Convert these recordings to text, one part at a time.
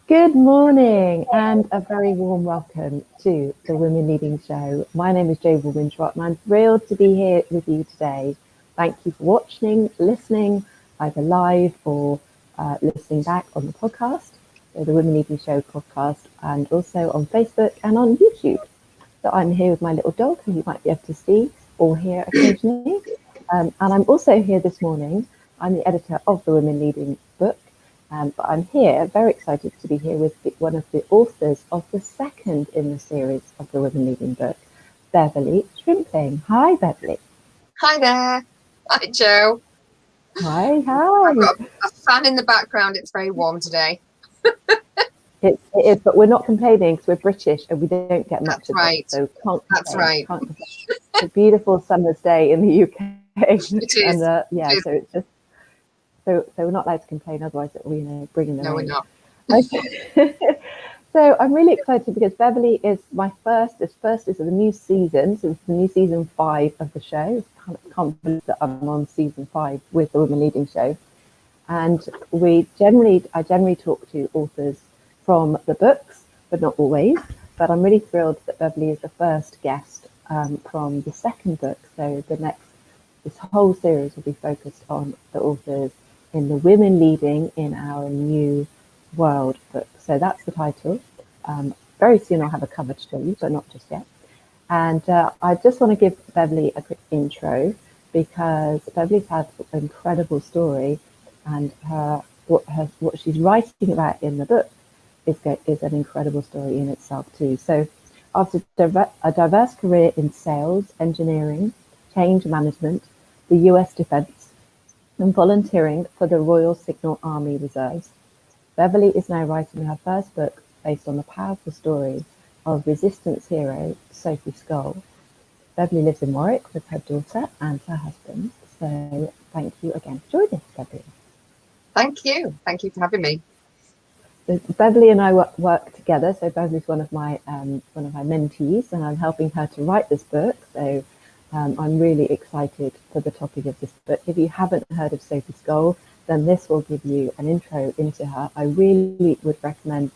Good morning and a very warm welcome to the Women Leading Show. My name is Baldwin Trott and I'm thrilled to be here with you today. Thank you for watching, listening, either live or listening back on the podcast, so the Women Leading Show podcast, and also on Facebook and on YouTube. So I'm here with my little dog, who you might be able to see or hear occasionally. And I'm also here this morning. I'm the editor of the Women Leading book. But I'm here, very excited to be here with one of the authors of the second in the series of the Women Leading book, Beverley Shrimpling. Hi, Beverley. Hi there. Hi, Joe. Hi. I've got a fan in the background. It's very warm today. It is, but we're not complaining because we're British and we don't get much That's of right. it. So can't complain. That's right. Can't complain. It's a beautiful summer's day in the UK. It is. And It is. so it's just so we're not allowed to complain, otherwise it will, bring in the No, rain. we're not. Okay. So I'm really excited because Beverley is my first. This first is the new season, so it's the new season 5 of the show. Can't believe that I'm on season 5 with the Women Leading Show, and I generally talk to authors from the books, but not always. But I'm really thrilled that Beverley is the first guest from the second book. So this whole series will be focused on the authors in the Women Leading in Our New World book. So that's the title. Very soon I'll have a cover to show you, but not just yet. And I just want to give Beverley a quick intro because Beverley's had an incredible story, and what she's writing about in the book is an incredible story in itself too. So after a diverse career in sales, engineering, change management, the US Defence, and volunteering for the Royal Signal Army Reserves, Beverley is now writing her first book based on the powerful story of resistance hero Sophie Scholl. Beverley lives in Warwick with her daughter and her husband. So thank you again for joining us, Beverley. Thank you. Thank you for having me. So Beverley and I work together. So Beverley's one of my mentees, and I'm helping her to write this book. So I'm really excited for the topic of this book. If you haven't heard of Sophie Scholl, then this will give you an intro into her. I really would recommend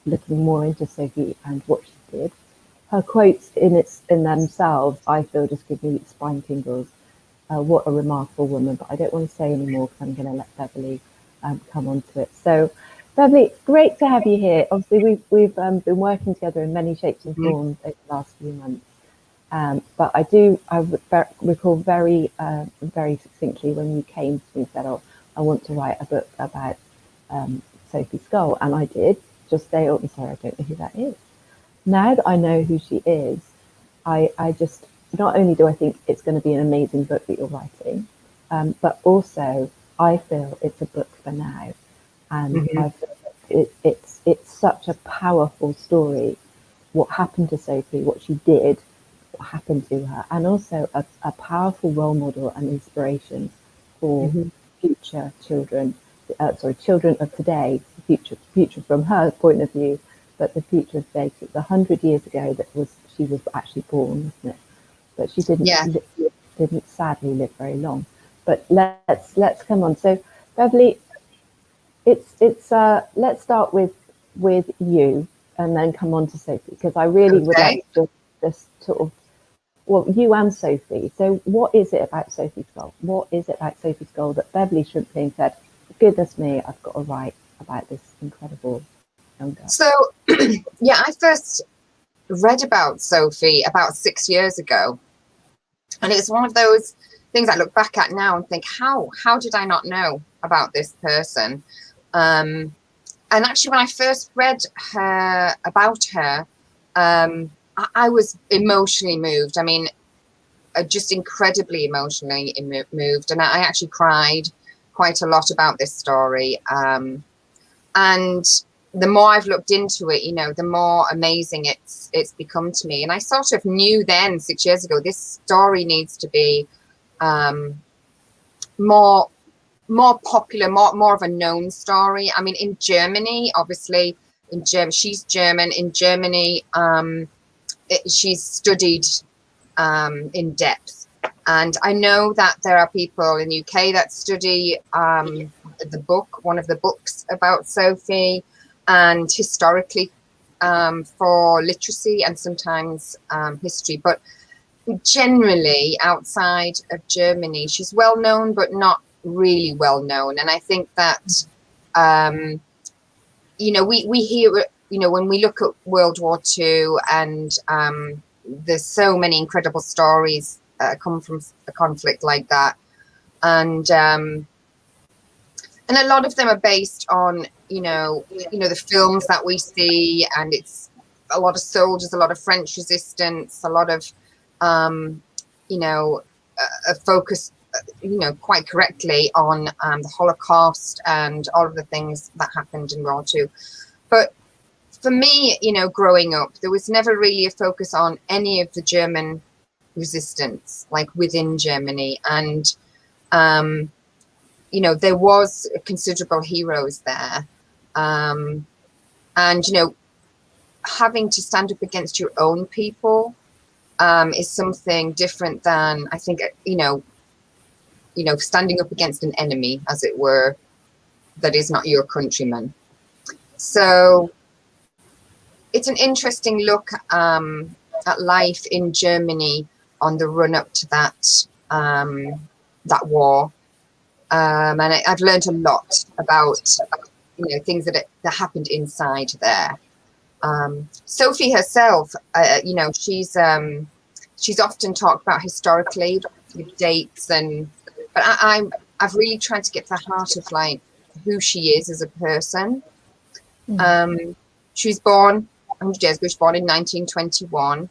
looking more into Sophie and what she did. Her quotes in themselves, I feel, just give me spine tingles. What a remarkable woman! But I don't want to say any more because I'm going to let Beverley come on to it. So, Beverley, great to have you here. Obviously, we've been working together in many shapes and forms over the last few months. But I recall very succinctly when you came to me and said, "Oh, I want to write a book about Sophie Scholl," and I did. Just say, "Oh, I'm sorry, I don't know who that is." Now that I know who she is, I just, not only do I think it's going to be an amazing book that you're writing, but also I feel it's a book for now, and I feel it's such a powerful story. What happened to Sophie, what she did, what happened to her, and also a powerful role model and inspiration for future children, children of today, future from her point of view, but the future of today. It's 100 years ago she was actually born, wasn't it? But she didn't sadly live very long. But let's come on. So Beverley, let's start with you and then come on to Sophie, because I really would like to just sort of, well, you and Sophie. So what is it about Sophie Scholl? What is it about Sophie Scholl that Beverley Shrimpling said, goodness me, I've got to write about this incredible young girl? So, yeah, I first read about Sophie about 6 years ago. And it's one of those things I look back at now and think, how did I not know about this person? And actually, when I first read about her, I was emotionally moved. I mean, just incredibly emotionally moved. And I actually cried quite a lot about this story. And the more I've looked into it, the more amazing it's become to me. And I sort of knew then, 6 years ago, this story needs to be more popular, more of a known story. I mean, in Germany, obviously, she's German. In Germany, she's studied in depth. And I know that there are people in the UK that study one of the books about Sophie. and historically for literacy and sometimes history. But generally outside of Germany, she's well known, but not really well known. And I think that, you know, we hear, you know, when we look at World War II, and there's so many incredible stories come from a conflict like that. And a lot of them are based on, you know, the films that we see, and it's a lot of soldiers, a lot of French resistance, a lot of, you know, a focus, you know, quite correctly on the Holocaust and all of the things that happened in World War II. But for me, you know, growing up, there was never really a focus on any of the German resistance, like within Germany. And, you know, there was considerable heroes there. And, you know, having to stand up against your own people is something different than, I think, you know, standing up against an enemy, as it were, that is not your countrymen. So it's an interesting look at life in Germany on the run up to that that war. And I've learned a lot about, you know, things that happened inside there. Sophie herself, you know, she's often talked about historically with dates, but I've really tried to get to the heart of like who she is as a person. She was born 100 years ago. She was born in 1921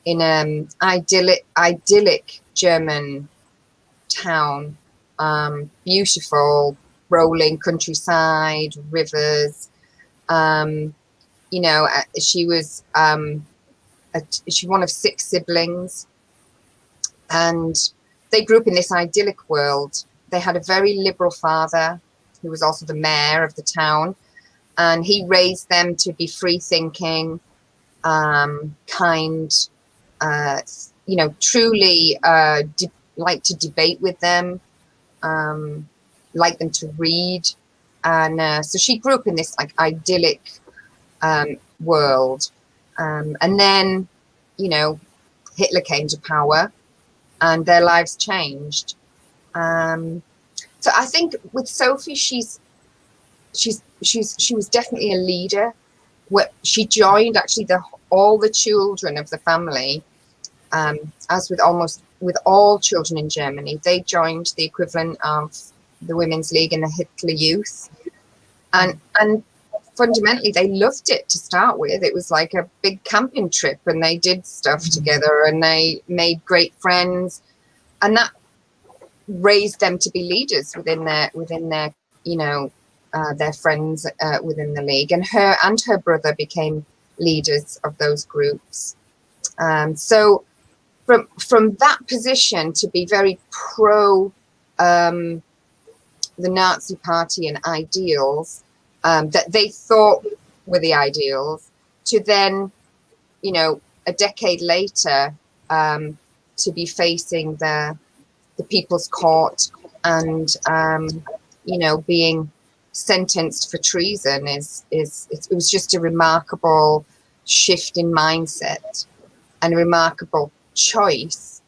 in an idyllic German town. Beautiful rolling countryside, rivers. You know, she was she's one of 6 siblings, and they grew up in this idyllic world. They had a very liberal father who was also the mayor of the town, and he raised them to be free thinking, kind, you know, truly like to debate with them, like them to read. And so she grew up in this like idyllic world. And then, you know, Hitler came to power and their lives changed. So I think with Sophie, she was definitely a leader. She joined actually all the children of the family, as with all children in Germany, they joined the equivalent of the Women's League and the Hitler Youth, and fundamentally they loved it to start with. It was like a big camping trip, and they did stuff together, and they made great friends, and that raised them to be leaders within their you know, their friends within the league. And her brother became leaders of those groups. So from that position to be very pro the Nazi Party and ideals that they thought were the ideals, to then, you know, a decade later to be facing the People's Court and you know, being sentenced for treason it was just a remarkable shift in mindset and a remarkable choice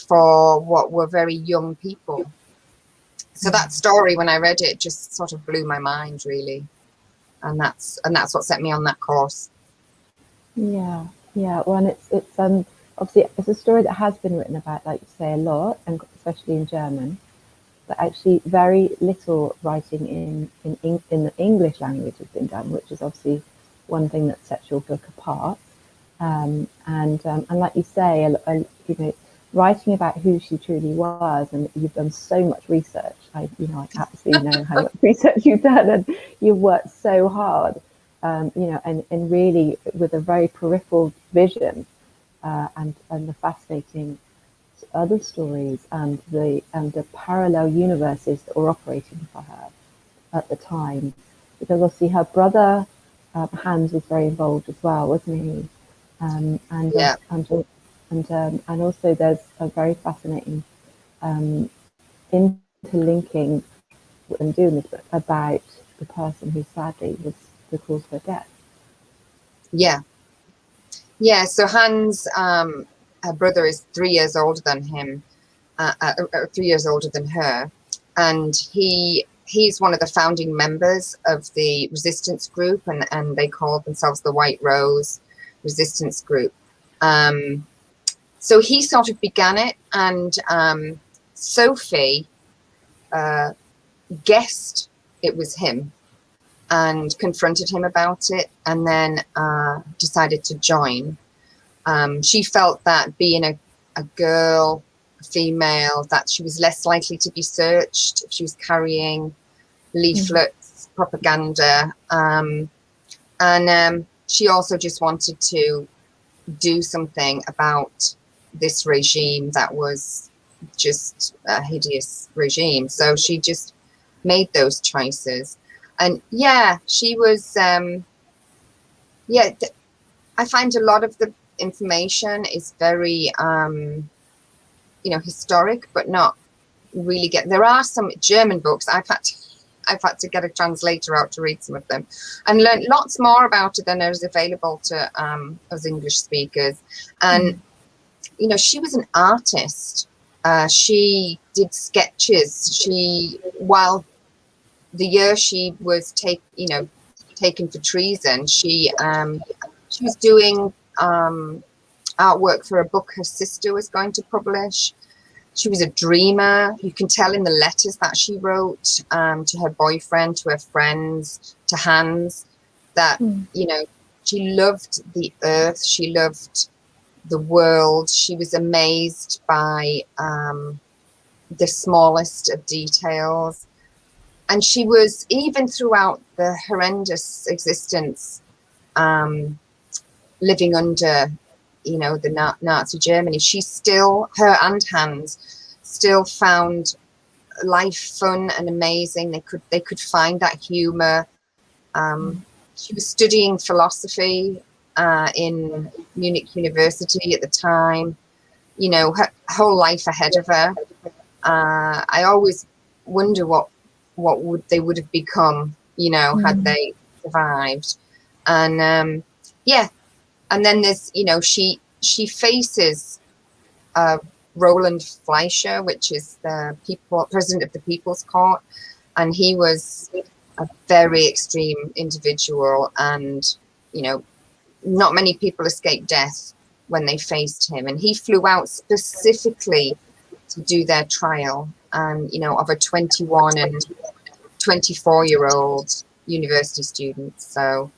for what were very young people. So that story, when I read it, just sort of blew my mind, really, and that's what set me on that course. Yeah. Well, and it's obviously it's a story that has been written about, like you say, a lot, and especially in German, but actually very little writing in the English language has been done, which is obviously one thing that sets your book apart. And like you say, you know, writing about who she truly was, and you've done so much research. I absolutely know how much research you've done, and you've worked so hard, you know, and really with a very peripheral vision, and the fascinating other stories and the parallel universes that were operating for her at the time, because obviously her brother Hans was very involved as well, wasn't he? And also there's a very fascinating interlinking and doing this book about the person who sadly was the cause of her death. Yeah. Yeah, so Hans, her brother, is 3 years older than him, 3 years older than her, and he's one of the founding members of the resistance group, and they called themselves the White Rose Resistance Group. So he sort of began it, and Sophie guessed it was him and confronted him about it, and then decided to join. She felt that being a girl, a female, that she was less likely to be searched if she was carrying leaflets, propaganda, and she also just wanted to do something about this regime that was just a hideous regime. So she just made those choices. And yeah, she was, I find a lot of the information is very, historic, but not really there are some German books. I've had to get a translator out to read some of them and learn lots more about it than is available to us English speakers. And, she was an artist. She did sketches. While the year she was taken for treason, she was doing artwork for a book her sister was going to publish. She was a dreamer. You can tell in the letters that she wrote to her boyfriend, to her friends, to Hans, that she loved the earth. She loved the world. She was amazed by the smallest of details. And she was, even throughout the horrendous existence, living under, the Nazi Germany, she still, her and Hans, still found life fun and amazing. They could find that humor. She was studying philosophy in Munich University at the time. Her whole life ahead of her. I always wonder what they would have become, had they survived. And and then there's, she faces Roland Fleischer, which is the president of the People's Court, and he was a very extreme individual, and not many people escaped death when they faced him, and he flew out specifically to do their trial, and of a 21 and 24-year-old university students. So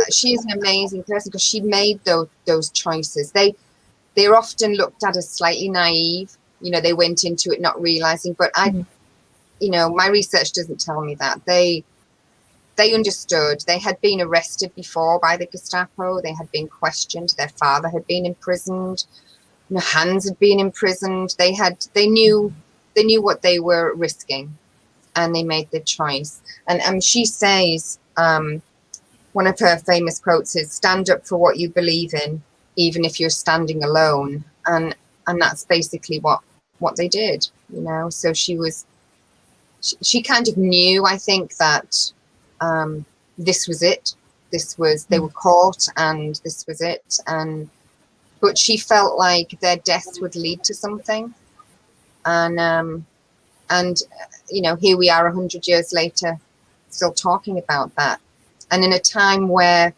she's an amazing person, because she made those choices. They're often looked at as slightly naive. They went into it not realizing, but my research doesn't tell me that. They understood. They had been arrested before by the Gestapo. They had been questioned. Their father had been imprisoned. Hans had been imprisoned. They knew what they were risking, and they made the choice. And she says, one of her famous quotes is, "Stand up for what you believe in, even if you're standing alone." And that's basically what they did, So she kind of knew, I think, that this was it. They were caught, and this was it. But she felt like their deaths would lead to something. And here we are 100 years later, still talking about that. And in a time where,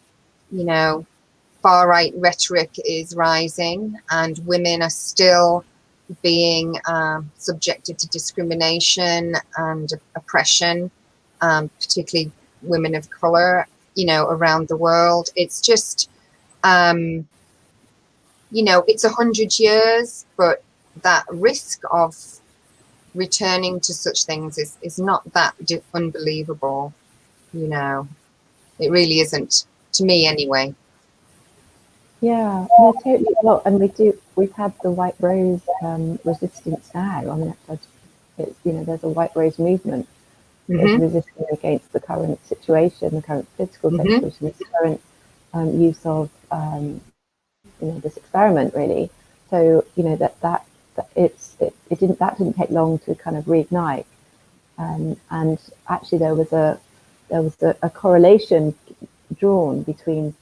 far-right rhetoric is rising, and women are still being subjected to discrimination and oppression, particularly women of color, around the world. It's just, it's 100 years, but that risk of returning to such things is not that unbelievable. It really isn't, to me anyway. Yeah, no, totally. Well, and we've had the White Rose resistance now. I mean, there's a White Rose movement that's resisting against the current situation, the current political situation, the current use of this experiment, really. So that didn't take long to kind of reignite. And actually there was a correlation drawn between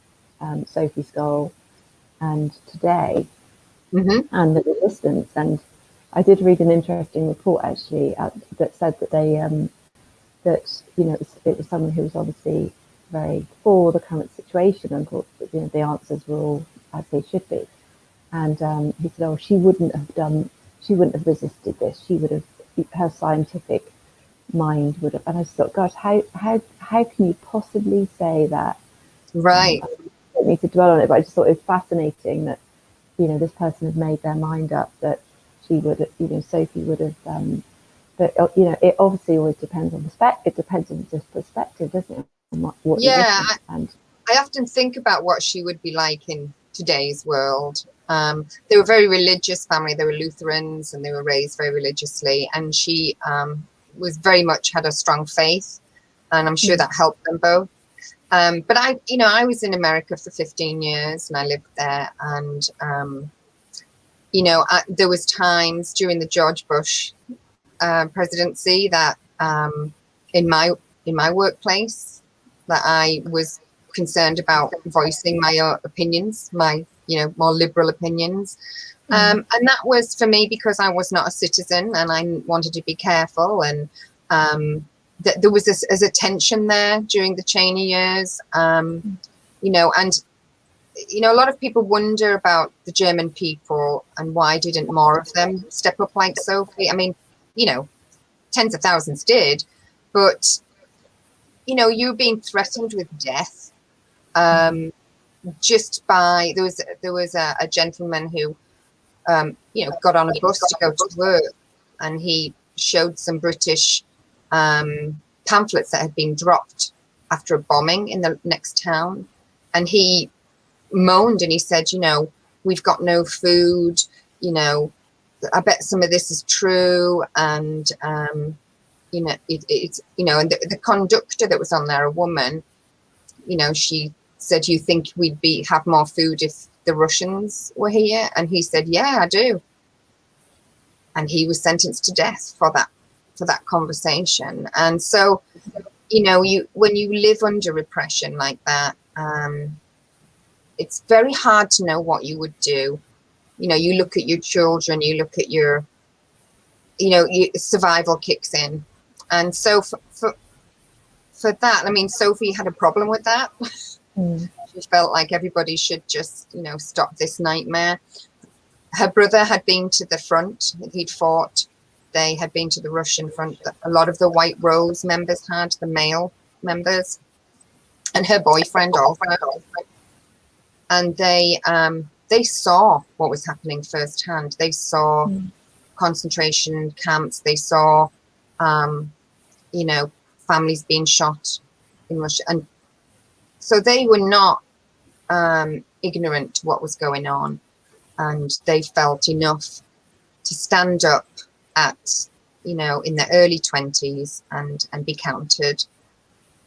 Sophie Scholl and today, and the resistance. And I did read an interesting report actually that said that they that it was someone who was obviously very for the current situation and thought that the answers were all as they should be. And he said, "Oh, she wouldn't have resisted this. She would have, her scientific mind would have." And I just thought, gosh, how can you possibly say that? Right. I don't need to dwell on it, but I just thought it was fascinating that this person had made their mind up that she would, Sophie would have. But it obviously always depends on it depends on just perspective, doesn't it? What Yeah, I often think about what she would be like in today's world. They were a very religious family. They were Lutherans and they were raised very religiously. And she was very much had a strong faith, and I'm sure that helped them both. But I was in America for 15 years and I lived there. And, there was times during the George Bush presidency that in my workplace that I was concerned about voicing my opinions, my more liberal opinions, and that was for me because I was not a citizen and I wanted to be careful, and there was a tension there during the Cheney years, and a lot of people wonder about the German people and why didn't more of them step up like Sophie. I mean, tens of thousands did, but you're being threatened with death just by there was a gentleman who got on a bus to go to work, and he showed some British pamphlets that had been dropped after a bombing in the next town, and he moaned and he said, we've got no food, I bet some of this is true. And it's and the conductor that was on there, a woman, she said, you think we'd have more food if the Russians were here? And he said, yeah, I do. And he was sentenced to death for that conversation. And so when you live under repression like that, it's very hard to know what you would do. You look at your children, you look at your survival kicks in. And so for that, I mean, Sophie had a problem with that. She felt like everybody should just, stop this nightmare. Her brother had been to the front. He'd fought. They had been to the Russian front. A lot of the White Rose members had, the male members. And her boyfriend also. And they saw what was happening firsthand. They saw concentration camps. They saw, families being shot in Russia. And so they were not ignorant to what was going on. And they felt enough to stand up at, in their early 20s and be counted.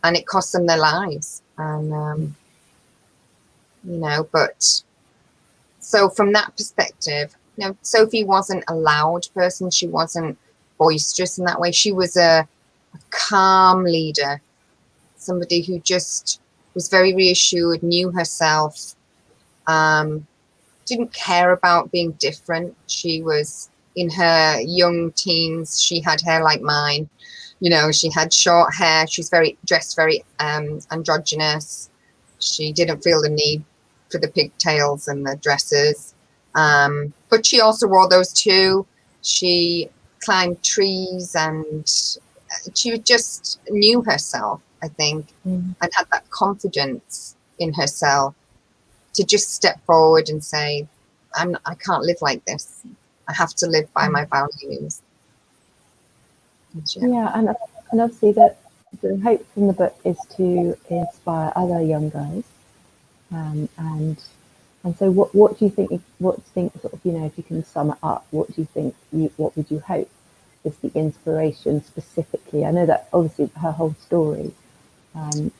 And it cost them their lives. And, but so from that perspective, Sophie wasn't a loud person. She wasn't boisterous in that way. She was a calm leader, somebody who just was very reassured, knew herself, didn't care about being different. She was in her young teens. She had hair like mine. She had short hair. She was dressed very androgynous. She didn't feel the need for the pigtails and the dresses. But she also wore those too. She climbed trees and she just knew herself, I think, and had that confidence in herself to just step forward and say, I can't live like this. I have to live by my values. Yeah, and obviously the hope from the book is to inspire other young girls, and so what do you think? Sort of, if you can sum it up, what do you think? What would you hope is the inspiration specifically? I know that obviously her whole story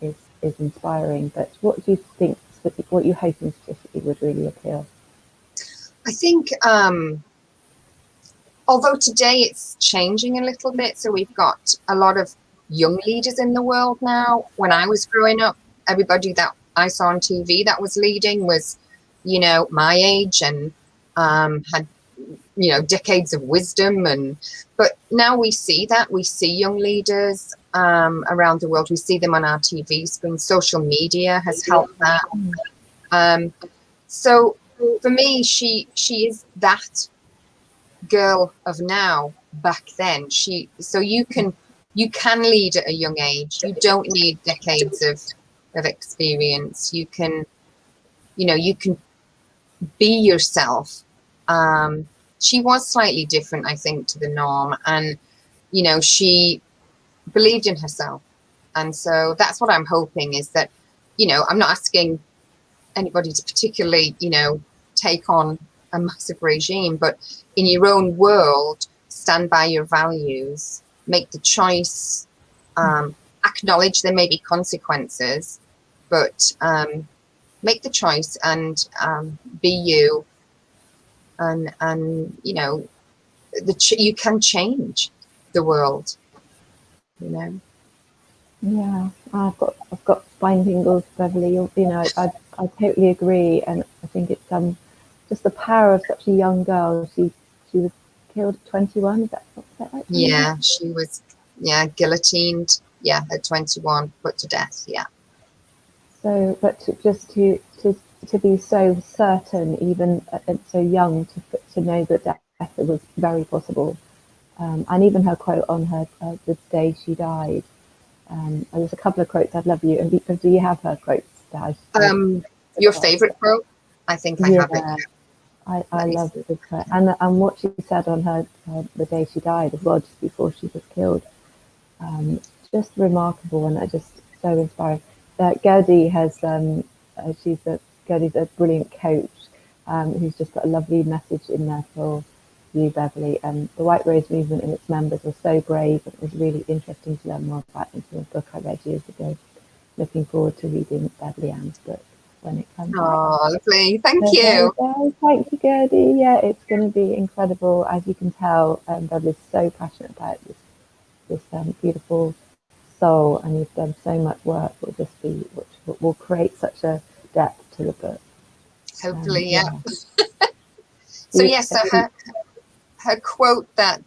is inspiring, but what do you think? What you hoping specifically would really appeal? I think although today it's changing a little bit. So we've got a lot of young leaders in the world now. When I was growing up, everybody that I saw on TV that was leading was, you know, my age and had, you know, decades of wisdom. But now we see young leaders around the world. We see them on our TV screen. Social media has helped that. So for me, she is that girl of now back then. So you can lead at a young age. You don't need decades of experience. You can be yourself. She was slightly different, I think, to the norm, and you know, she believed in herself. And so that's what I'm hoping, is that, you know, I'm not asking anybody to particularly, you know, take on a massive regime, but in your own world, stand by your values, make the choice, acknowledge there may be consequences, but make the choice and be you. And you know, you can change the world, you know. Yeah, I've got spine tingles, Beverley. You know, I totally agree, and I think it's just the power of such a young girl. She was killed at 21. Is that right? Yeah, she was, guillotined. Yeah, at 21, put to death. Yeah. So, but to be so certain, even so young, to know that death was very possible, and even her quote on her the day she died. There's a couple of quotes I'd love you. And do you have her quotes? Your favorite quote? I think I have it. I love it. And what she said on her the day she died as well, just before she was killed, just remarkable, and just so inspiring. Gertie has Gertie's a brilliant coach who's just got a lovely message in there for you, Beverley. The White Rose Movement and its members were so brave, and it was really interesting to learn more about them from a book I read years ago. Looking forward to reading Beverley Ann's book when it comes out. Oh, lovely. Thank you. Thank you, Gertie. Yeah, it's going to be incredible. As you can tell, Beverly's so passionate about this beautiful soul, and you've done so much work which will create such a depth to the book. Hopefully, yeah. So yes, so her quote that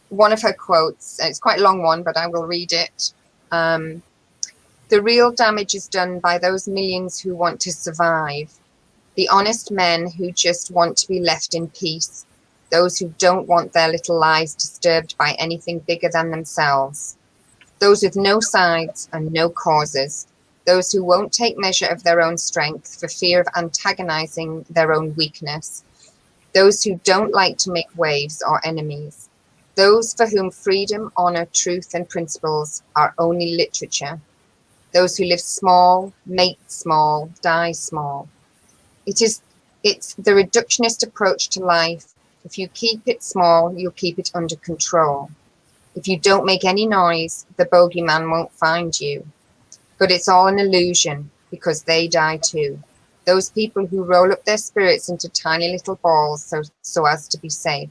one of her quotes, it's quite a long one, but I will read it. The real damage is done by those millions who want to survive, the honest men who just want to be left in peace, those who don't want their little lives disturbed by anything bigger than themselves, those with no sides and no causes, those who won't take measure of their own strength for fear of antagonizing their own weakness, those who don't like to make waves or enemies, those for whom freedom, honor, truth, and principles are only literature, those who live small, mate small, die small. It's the reductionist approach to life. If you keep it small, you'll keep it under control. If you don't make any noise, the bogeyman won't find you. But it's all an illusion, because they die too. Those people who roll up their spirits into tiny little balls so as to be safe.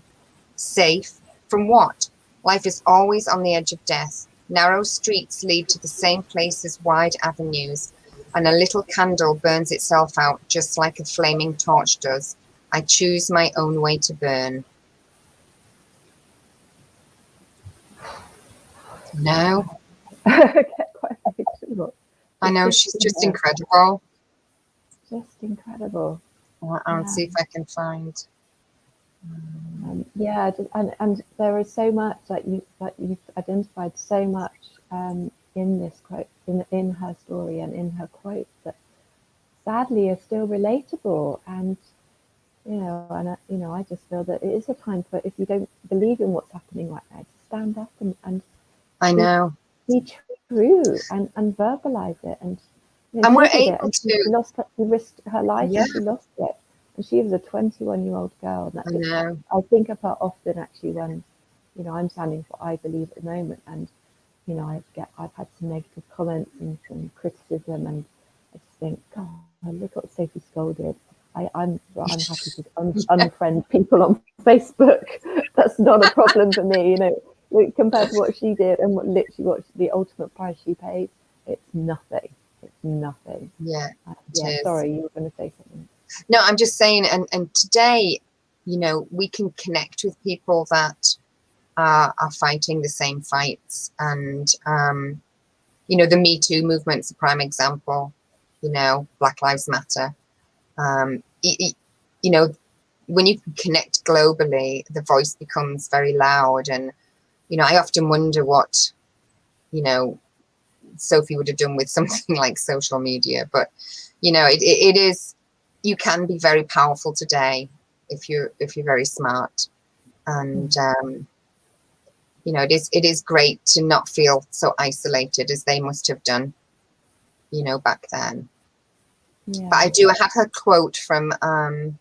Safe from what? Life is always on the edge of death. Narrow streets lead to the same place as wide avenues, and a little candle burns itself out just like a flaming torch does. I choose my own way to burn. No. I know, she's just incredible. Just incredible. I'll see if I can find. And there is so much you've identified so much in this quote, in her story and in her quote, that sadly are still relatable. And I just feel that it is a time for, if you don't believe in what's happening right now, to stand up and I know, be true and verbalize it. And we're able to. She risked her life, Yeah. and she lost it. And she was a 21-year-old girl. And I think of her often, actually, when I'm standing for I believe at the moment, and I've had some negative comments and some criticism, and I just think, God, look what Sophie Scholl did. I'm happy to unfriend people on Facebook. That's not a problem for me, you know. Compared to what she did and what the ultimate price she paid, it's nothing. It's nothing. Yeah. Yeah. Sorry, you were going to say something. No, I'm just saying, and today, you know, we can connect with people that are fighting the same fights, and you know, the Me Too movement's a prime example. You know, Black Lives Matter. You know, when you connect globally, the voice becomes very loud. And, you know, I often wonder what, you know, Sophie would have done with something like social media. But, you know, it is, you can be very powerful today if you're very smart. And, you know, it is great to not feel so isolated as they must have done, you know, back then. Yeah. But I have her quote from her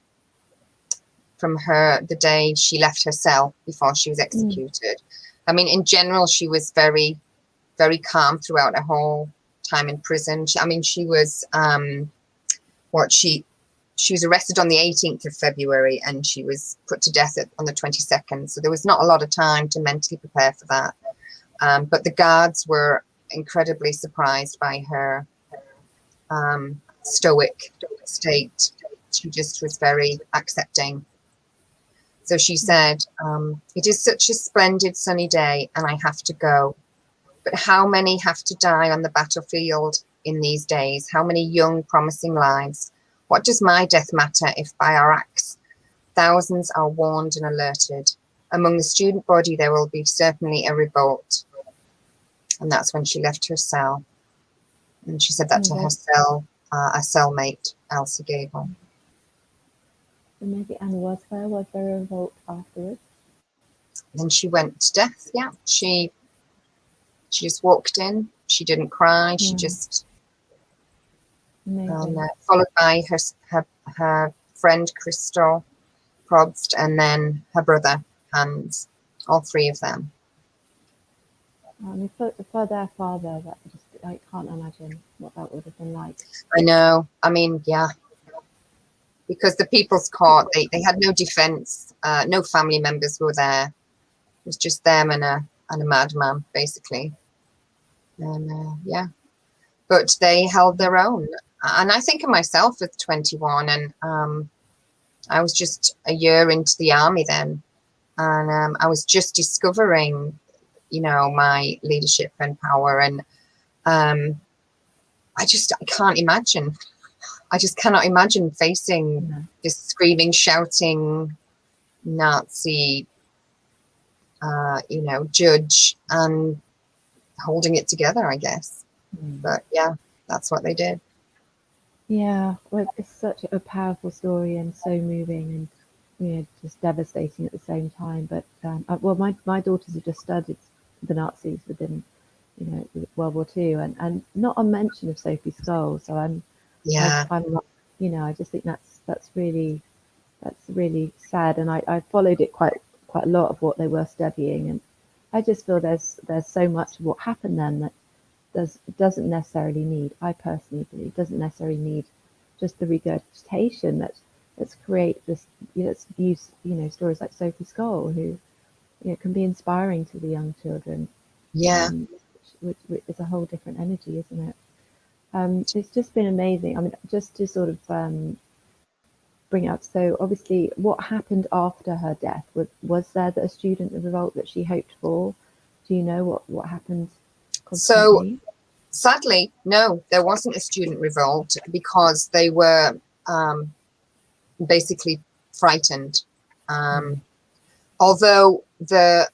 the day she left her cell before she was executed. I mean, in general, she was very, very calm throughout her whole time in prison. She was she was arrested on the 18th of February and she was put to death on the 22nd. So there was not a lot of time to mentally prepare for that. But the guards were incredibly surprised by her stoic state. She just was very accepting. So she said, "It is such a splendid sunny day and I have to go. But how many have to die on the battlefield in these days? How many young, promising lives? What does my death matter if by our acts thousands are warned and alerted? Among the student body there will be certainly a revolt." And that's when she left her cell. And she said that to her cellmate, Elsie Gable. And maybe Anne was there a revolt afterwards? Then she went to death, yeah. She just walked in. She didn't cry. She just... followed by her friend Crystal Probst and then her brother Hans, all three of them. For their father, I can't imagine what that would have been like. I know. I mean, yeah. Because the People's Court, they had no defence. No family members were there. It was just them and a madman, basically. And yeah. But they held their own. And I think of myself at 21, and I was just a year into the army then. And I was just discovering, you know, my leadership and power. And I can't imagine. I just cannot imagine facing this screaming, shouting Nazi, you know, judge and holding it together, I guess. But yeah, that's what they did. Yeah, well, it's such a powerful story and so moving and, you know, just devastating at the same time. But well, my daughters have just studied the Nazis within, you know, World War II, and not a mention of Sophie Scholl. So I'm you know, I just think that's really sad. And I followed it quite a lot of what they were studying, and I just feel there's so much of what happened then that doesn't necessarily need, I personally believe, doesn't necessarily need just the regurgitation. Let's create this, you know, let's use, you know, stories like Sophie Scholl, who, you know, can be inspiring to the young children. Yeah. Which is a whole different energy, isn't it? It's just been amazing. I mean, just to sort of bring up, so obviously what happened after her death? Was there a student revolt that she hoped for? Do you know what happened? So sadly, no, there wasn't a student revolt because they were basically frightened. Although the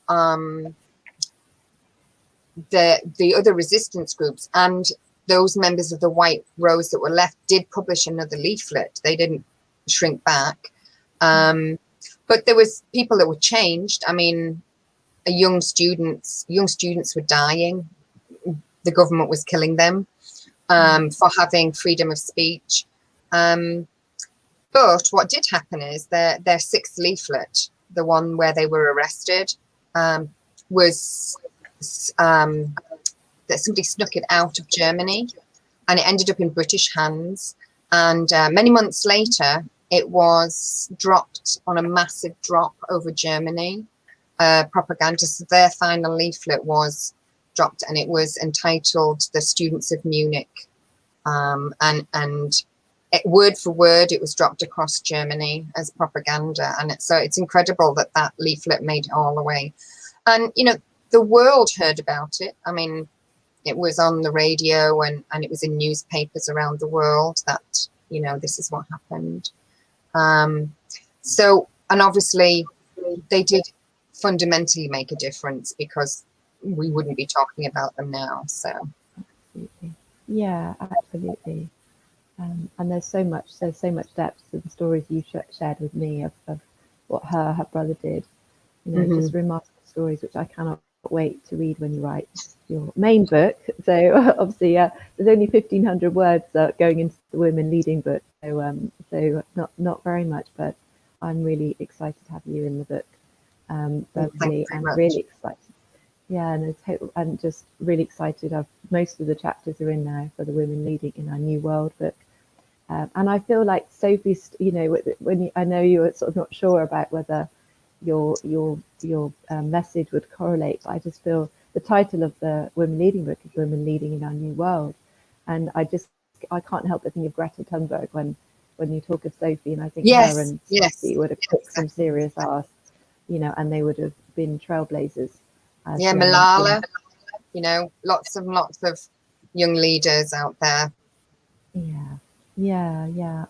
other resistance groups and those members of the White Rose that were left did publish another leaflet. They didn't shrink back. But there was people that were changed. I mean, young students were dying. The government was killing them for having freedom of speech. But what did happen is their sixth leaflet, the one where they were arrested, was that somebody snuck it out of Germany, and it ended up in British hands. And many months later, it was dropped on a massive drop over Germany. Propaganda. So their final leaflet was dropped, and it was entitled "The Students of Munich," and word for word, it was dropped across Germany as propaganda. And so it's incredible that that leaflet made it all the way. And, you know, the world heard about it. I mean, it was on the radio and it was in newspapers around the world that, you know, this is what happened. So, and obviously they did fundamentally make a difference, because we wouldn't be talking about them now. So, absolutely. Yeah, absolutely. And there's so much depth to the stories you shared with me of what her brother did. You know, just remarkable stories, which I cannot wait to read when you write your main book. So obviously, there's only 1,500 words going into the women leading book. So not very much, but I'm really excited to have you in the book, Beverley, and really excited. Yeah, and just really excited. Most of the chapters are in there for the women leading in our new world book. And I feel like Sophie's, you know, I know you were sort of not sure about whether your message would correlate, but I just feel the title of the Women Leading book is Women Leading in Our New World. And I can't help but think of Greta Thunberg when you talk of Sophie, and I think her and Sophie would have kicked some serious ass, you know, and they would have been trailblazers. Yeah, Malala, you know, lots of young leaders out there. Yeah.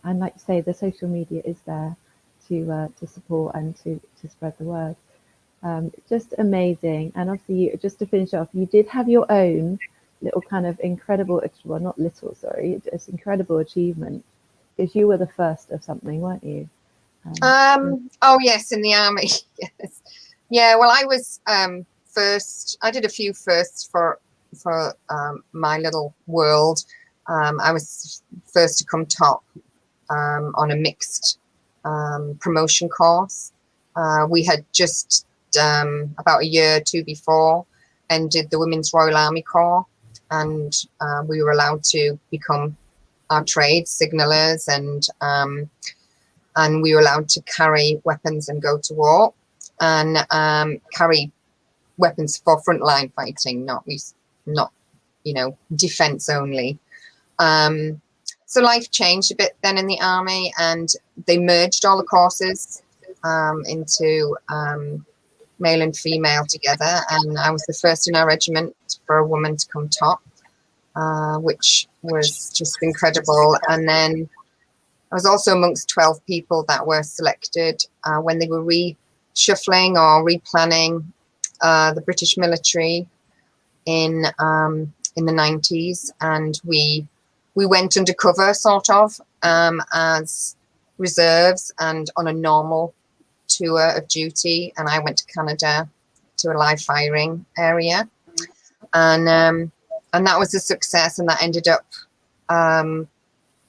And like you say, the social media is there to support and to spread the word. Just amazing. And obviously, just to finish off, you did have your own little kind of incredible, well, not little, sorry, just incredible achievement, because you were the first of something, weren't you? Oh yes, in the army. Yes. Yeah. Well, I was first. I did a few firsts for my little world. I was first to come top on a mixed promotion course. We had just about a year or two before ended the Women's Royal Army Corps, and we were allowed to become our trade signallers, and we were allowed to carry weapons and go to war, and carry weapons for frontline fighting, not you know, defense only. So life changed a bit then in the army, and they merged all the courses into male and female together, and I was the first in our regiment for a woman to come top, which was just incredible. And then I was also amongst 12 people that were selected when they were reshuffling or replanning the British military in the 90s, and we went undercover sort of as reserves and on a normal tour of duty, and I went to Canada to a live firing area, and that was a success, and that ended up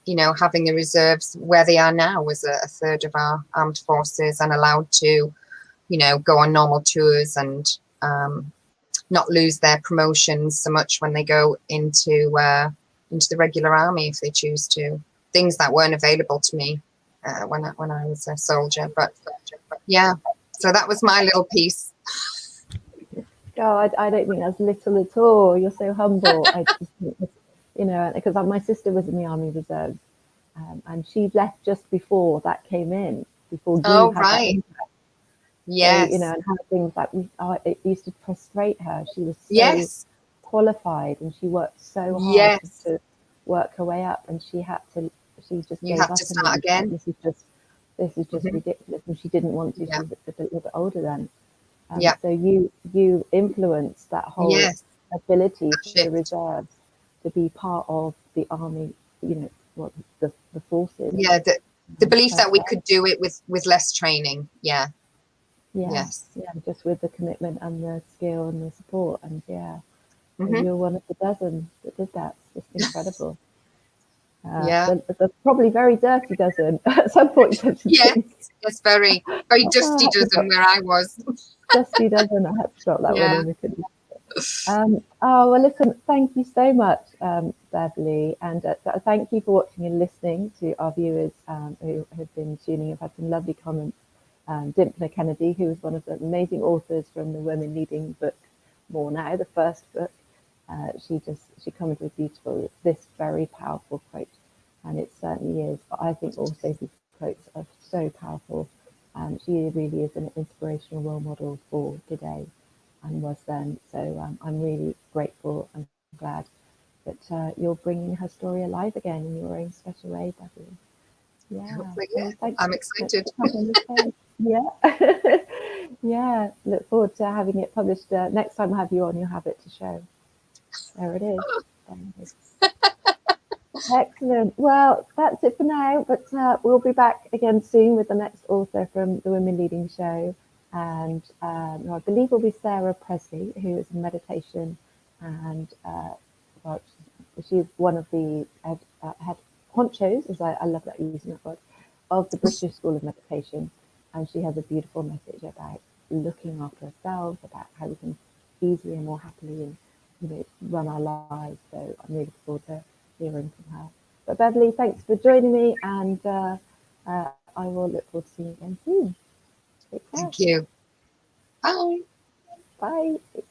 you know, having the reserves where they are now was a third of our armed forces, and allowed to, you know, go on normal tours and not lose their promotions so much when they go into the regular army if they choose to. Things that weren't available to me when I was a soldier. But yeah, so that was my little piece. God, I don't think that's little at all. You're so humble. I just think, you know, because my sister was in the Army Reserves, and she left just before that came in, before you had that impact. Yes. So, you know, and how things like it used to frustrate her. She was so qualified, and she worked so hard to work her way up, and she just gave up. To start again. This is just ridiculous, and she didn't want to. She was a little bit older then. So you influenced that whole ability for the reserves to be part of the army. You know, the forces. Yeah, the belief that we could do it with less training. Yeah. Yes. Yeah, just with the commitment and the skill and the support, and so you're one of the dozen that did that. It's just incredible. The probably very dirty dozen at some point. Yes, very dusty dozen where I was. Dusty dozen. I had to drop that one in. Oh, well, listen, thank you so much, Beverley, and thank you for watching and listening to our viewers who have been tuning. I've had some lovely comments. Dimpler Kennedy, who was one of the amazing authors from the Women Leading book, More Now, the first book, she commented with beautiful, this very powerful quote, and it certainly is. But I think all Sophie's quotes are so powerful. She really is an inspirational role model for today and was then. So I'm really grateful and glad that you're bringing her story alive again in your own special way, Beverley. Yeah, Hopefully, so yeah. thanks I'm for excited. coming on the show. Yeah, yeah. Look forward to having it published. Next time I have you on, you'll have it to show. There it is. There it is. Excellent. Well, that's it for now, but we'll be back again soon with the next author from the Women Leading show. And I believe will be Sarah Presley, who is in meditation, and well, she's one of the head honchos, as I love that using that word, of the British School of Meditation. And she has a beautiful message about looking after ourselves, about how we can easier and more happily and run our lives. So I'm really looking forward to hearing from her. But Beverley, thanks for joining me, and I will look forward to seeing you again soon. Take care. Thank you. Bye. Bye.